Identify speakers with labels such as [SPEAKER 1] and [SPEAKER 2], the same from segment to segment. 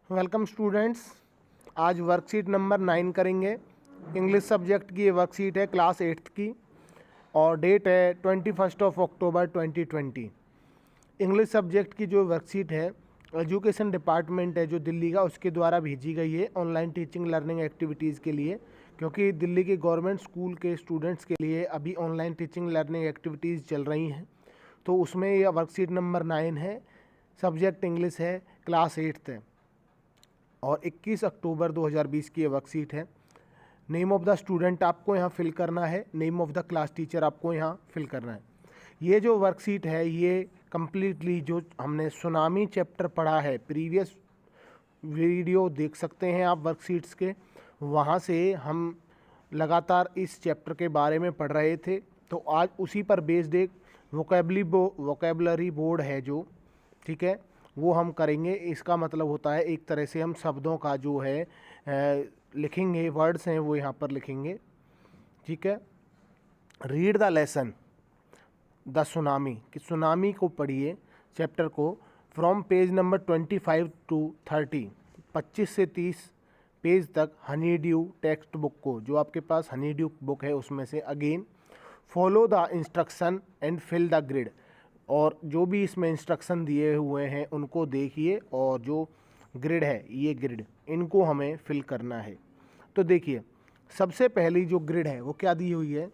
[SPEAKER 1] Welcome students. आज worksheet number 9 करेंगे। English subject की ये वर्कशीट है क्लास 8th की और डेट है 21 अक्टूबर 2020। इंग्लिश सब्जेक्ट की जो वर्कशीट है एजुकेशन डिपार्टमेंट है जो दिल्ली का, उसके द्वारा भेजी गई है ऑनलाइन टीचिंग लर्निंग एक्टिविटीज़ के लिए, क्योंकि दिल्ली के गवर्नमेंट स्कूल के स्टूडेंट्स के लिए अभी ऑनलाइन टीचिंग लर्निंग एक्टिविटीज़ चल रही हैं। तो उसमें यह वर्कशीट नंबर 9 है। सब्जेक्ट इंग्लिश है, क्लास 8th है और 21 अक्टूबर 2020 की ये वर्कशीट है। नेम ऑफ़ द स्टूडेंट आपको यहाँ फिल करना है, name of the class teacher आपको यहाँ फिल करना है। ये जो वर्कशीट है ये कम्प्लीटली जो हमने सुनामी चैप्टर पढ़ा है, प्रीवियस वीडियो देख सकते हैं आप वर्कशीट्स के, वहाँ से हम लगातार इस चैप्टर के बारे में पढ़ रहे थे। तो आज उसी पर बेस्ड एक वोकेबलरी बोर्ड है जो, ठीक है, वो हम करेंगे। इसका मतलब होता है एक तरह से हम शब्दों का जो है लिखेंगे, वर्ड्स हैं वो यहाँ पर लिखेंगे, ठीक है। Read the lesson the tsunami, कि सुनामी को पढ़िए चैप्टर को, फ्रॉम पेज नंबर 25 to 30, 25 से 30 पेज तक हनी ड्यू टेक्स्ट बुक को, जो आपके पास हनी ड्यू बुक है उसमें से। Again follow the instruction and fill the grid, और जो भी इसमें इंस्ट्रक्शन दिए हुए हैं उनको देखिए और जो ग्रिड है, ये ग्रिड, इनको हमें फिल करना है। तो देखिए सबसे पहली जो ग्रिड है वो क्या दी हुई है,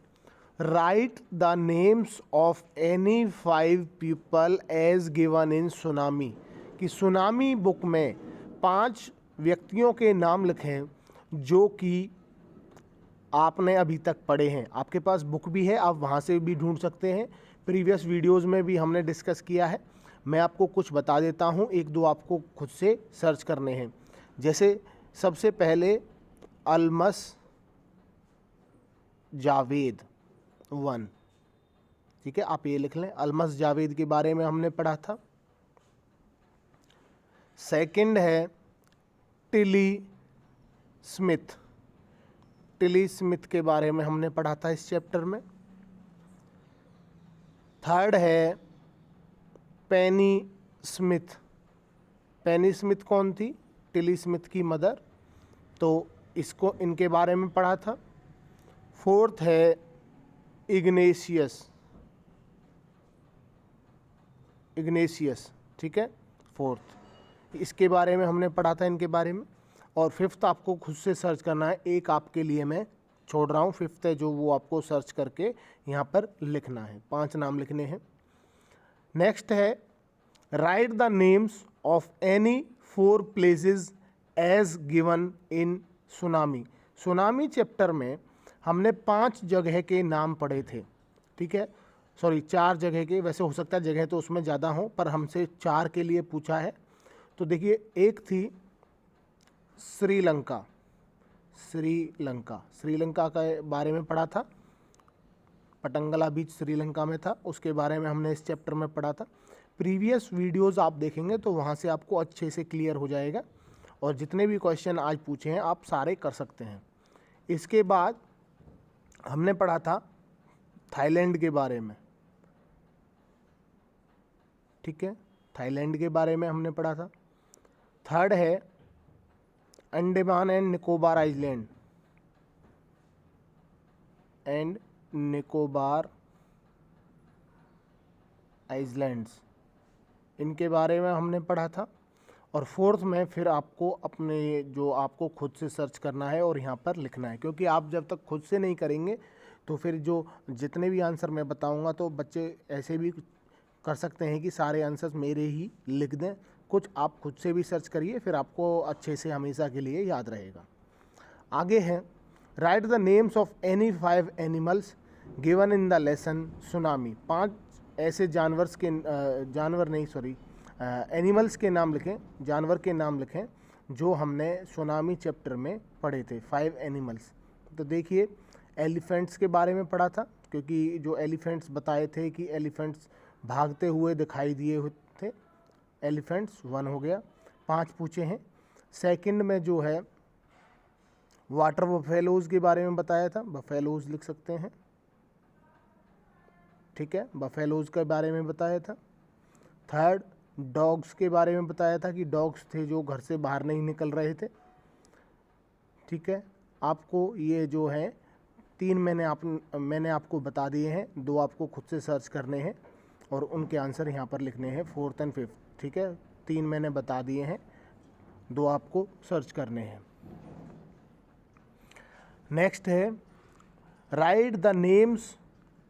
[SPEAKER 1] write the names of any 5 people as given in tsunami, कि सुनामी बुक में 5 व्यक्तियों के नाम लिखें जो कि आपने अभी तक पढ़े हैं। आपके पास बुक भी है, आप वहाँ से भी ढूंढ सकते हैं, प्रीवियस वीडियोस में भी हमने डिस्कस किया है। मैं आपको कुछ बता देता हूँ, एक दो आपको खुद से सर्च करने हैं। जैसे सबसे पहले अलमस जावेद 1, ठीक है, आप ये लिख लें, अलमस जावेद के बारे में हमने पढ़ा था। सेकंड है टिली स्मिथ, टिली स्मिथ के बारे में हमने पढ़ा था इस चैप्टर में। थर्ड है पेनी स्मिथ, पेनी स्मिथ कौन थी, टिली स्मिथ की मदर, तो इसको, इनके बारे में पढ़ा था। फोर्थ है इग्नेशियस, इग्नेशियस, ठीक है, फोर्थ, इसके बारे में हमने पढ़ा था, इनके बारे में। और फिफ्थ आपको खुद से सर्च करना है, एक आपके लिए मैं छोड़ रहा हूँ, फिफ्थ है जो वो आपको सर्च करके यहाँ पर लिखना है, 5 नाम लिखने हैं। नेक्स्ट है write the names of any 4 places as given in tsunami. Tsunami chapter में हमने 5 जगह के नाम पढ़े थे, ठीक है, सॉरी 4 जगह के, वैसे हो सकता है जगह तो उसमें ज़्यादा हो, पर हमसे 4 के लिए पूछा है। तो देखिए एक थी श्रीलंका, श्रीलंका, श्रीलंका के बारे में पढ़ा था, पटंगला बीच श्रीलंका में था, उसके बारे में हमने इस चैप्टर में पढ़ा था। प्रीवियस वीडियोस आप देखेंगे तो वहाँ से आपको अच्छे से क्लियर हो जाएगा, और जितने भी क्वेश्चन आज पूछे हैं आप सारे कर सकते हैं। इसके बाद हमने पढ़ा था थाईलैंड के बारे में, ठीक है, थाईलैंड के बारे में हमने पढ़ा था। थर्ड है Andaman and Nicobar island, and Nicobar islands, इनके बारे में हमने पढ़ा था। और फोर्थ में फिर आपको अपने जो आपको खुद से सर्च करना है और यहाँ पर लिखना है, क्योंकि आप जब तक खुद से नहीं करेंगे तो फिर जो जितने भी आंसर मैं बताऊँगा तो बच्चे ऐसे भी कर सकते हैं कि सारे आंसर्स मेरे ही लिख दें, कुछ आप खुद से भी सर्च करिए, फिर आपको अच्छे से हमेशा के लिए याद रहेगा। आगे है write the names of any 5 animals given in the lesson tsunami. 5 ऐसे जानवर्स के एनिमल्स के नाम लिखें, जानवर के नाम लिखें जो हमने सुनामी चैप्टर में पढ़े थे, 5 एनिमल्स। तो देखिए एलिफेंट्स के बारे में पढ़ा था, क्योंकि जो एलिफेंट्स बताए थे कि एलिफेंट्स भागते हुए दिखाई दिए थे, एलिफेंट्स 1 हो गया, 5 पूछे हैं। सेकंड में जो है वाटर बफेलोज़ के बारे में बताया था, बफेलोज़ लिख सकते हैं, ठीक है, बफेलोज़ के बारे में बताया था। थर्ड डॉग्स के बारे में बताया था कि डॉग्स थे जो घर से बाहर नहीं निकल रहे थे। ठीक है, आपको ये जो है 3 मैंने आपको बता दिए हैं, 2 आपको खुद से सर्च करने हैं और उनके आंसर यहाँ पर लिखने हैं, 4th एंड 5th। ठीक है, 3 मैंने बता दिए हैं, 2 आपको सर्च करने हैं। नेक्स्ट है, write the names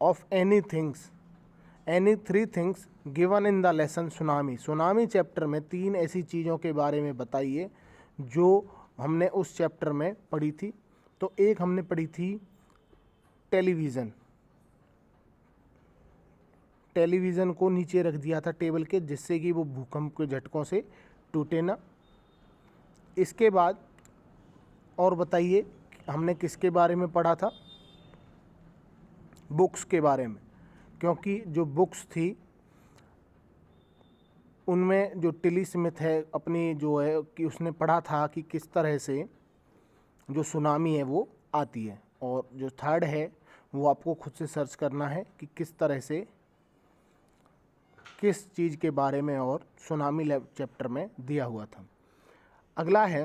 [SPEAKER 1] of any 3 things given in the lesson tsunami. Tsunami chapter में 3 ऐसी चीज़ों के बारे में बताइए जो हमने उस चैप्टर में पढ़ी थी। तो एक हमने पढ़ी थी टेलीविज़न। टेलीविज़न को नीचे रख दिया था टेबल के, जिससे कि वो भूकंप के झटकों से टूटे ना। इसके बाद और बताइए हमने किसके बारे में पढ़ा था? बुक्स के बारे में, क्योंकि जो बुक्स थी उनमें जो टिली स्मिथ है अपनी जो है कि उसने पढ़ा था कि किस तरह से जो सुनामी है वो आती है। और जो 3rd है वो आपको खुद से सर्च करना है कि किस तरह से किस चीज़ के बारे में और सुनामी चैप्टर में दिया हुआ था। अगला है,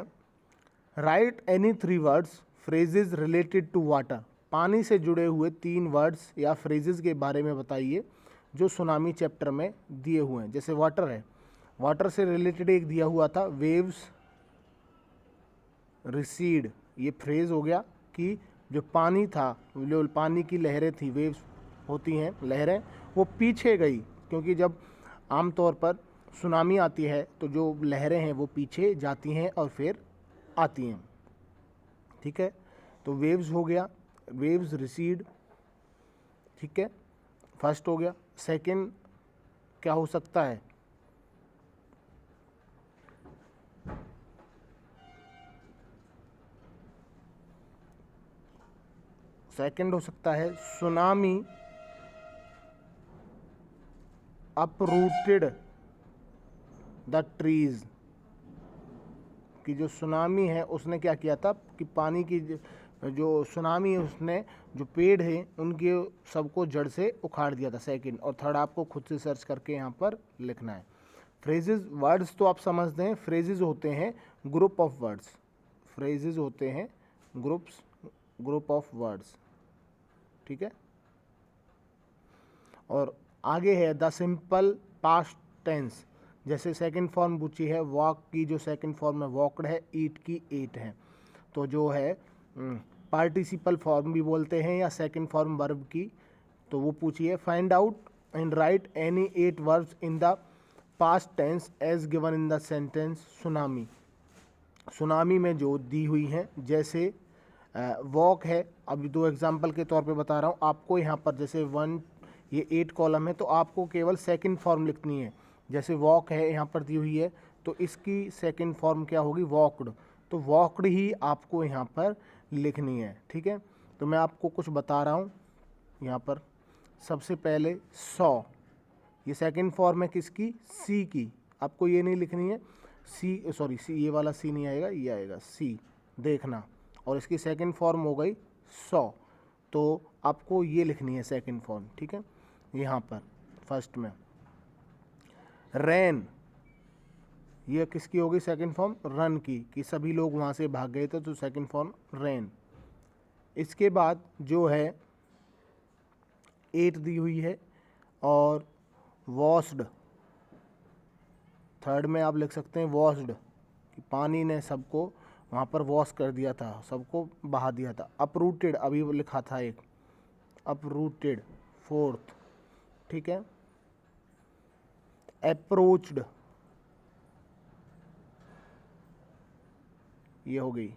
[SPEAKER 1] write any 3 words phrases related to water. पानी से जुड़े हुए 3 वर्ड्स या फ्रेजेस के बारे में बताइए जो सुनामी चैप्टर में दिए हुए हैं। जैसे वाटर है, वाटर से रिलेटेड एक दिया हुआ था, वेव्स रिसीड। ये फ्रेज हो गया कि जो पानी था, जो पानी की लहरें थी, वेव्स होती हैं लहरें, वो पीछे गई, क्योंकि जब आमतौर पर सुनामी आती है तो जो लहरें हैं वो पीछे जाती हैं और फिर आती हैं। ठीक है, तो वेव्स हो गया, वेव्स रिसीड। ठीक है, फर्स्ट हो गया। सेकंड क्या हो सकता है? सेकंड हो सकता है सुनामी अपरूटेड द ट्रीज। कि जो सुनामी है उसने क्या किया था कि पानी की जो सुनामी है उसने जो पेड़ हैं उनके सबको जड़ से उखाड़ दिया था। सेकंड। और 3rd आपको खुद से सर्च करके यहाँ पर लिखना है। फ्रेजेस, वर्ड्स तो आप समझते हैं, फ्रेजेस होते हैं ग्रुप ऑफ वर्ड्स। फ्रेजेस होते हैं ग्रुप ऑफ वर्ड्स। ठीक है, और आगे है द सिंपल पास्ट टेंस। जैसे सेकंड फॉर्म पूछी है, वॉक की जो सेकंड फॉर्म है वॉकड है, ईट की एट है। तो जो है पार्टिसिपल फॉर्म भी बोलते हैं या सेकंड फॉर्म वर्ब की, तो वो पूछी है, find out and write any 8 verbs in the past tense as given in the sentence tsunami. Tsunami में जो दी हुई हैं, जैसे वॉक है, अभी 2 एग्जाम्पल के तौर पे बता रहा हूँ आपको। यहाँ पर जैसे 1, ये 8 कॉलम है तो आपको केवल सेकंड फॉर्म लिखनी है। जैसे वॉक है यहाँ पर दी हुई है तो इसकी सेकंड फॉर्म क्या होगी? वॉकड। तो वॉकड ही आपको यहाँ पर लिखनी है। ठीक है, तो मैं आपको कुछ बता रहा हूँ यहाँ पर। सबसे पहले सॉ, ये सेकंड फॉर्म है किसकी? सी की। आपको ये नहीं लिखनी है सी, सॉरी सी, ये वाला सी नहीं आएगा, ये आएगा सी, देखना। और इसकी सेकंड फॉर्म हो गई सॉ, तो आपको ये लिखनी है सेकंड फॉर्म। ठीक है, यहाँ पर फर्स्ट में रैन, ये किसकी होगी सेकंड फॉर्म? रन की, कि सभी लोग वहाँ से भाग गए थे, तो सेकंड फॉर्म रैन। इसके बाद जो है 8 दी हुई है और वॉश्ड। 3rd में आप लिख सकते हैं वॉश्ड, कि पानी ने सबको वहाँ पर वॉश कर दिया था, सबको बहा दिया था। अपरूटेड, अभी वो लिखा था एक, अपरूटेड 4th। ठीक है, अप्रोच्ड, ये हो गई।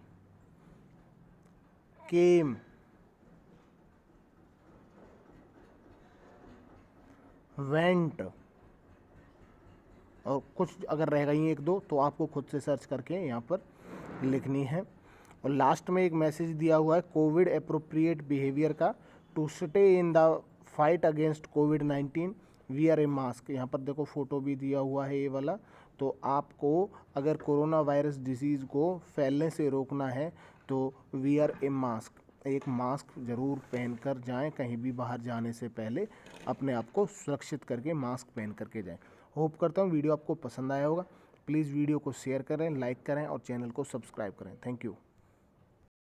[SPEAKER 1] केम, वेंट, और कुछ अगर रह गई 1-2 तो आपको खुद से सर्च करके यहाँ पर लिखनी है। और लास्ट में एक मैसेज दिया हुआ है कोविड अप्रोप्रिएट बिहेवियर का, to stay in the fight against कोविड-19 वियर ए मास्क। यहाँ पर देखो फोटो भी दिया हुआ है ये वाला। तो आपको अगर कोरोना वायरस डिजीज़ को फैलने से रोकना है तो वियर ए मास्क, एक मास्क ज़रूर पहनकर जाएं, कहीं भी बाहर जाने से पहले अपने आप को सुरक्षित करके मास्क पहन करके जाएं। होप करता हूँ वीडियो आपको पसंद आया होगा। प्लीज़ वीडियो को शेयर करें, लाइक करें और चैनल को सब्सक्राइब करें। Thank you.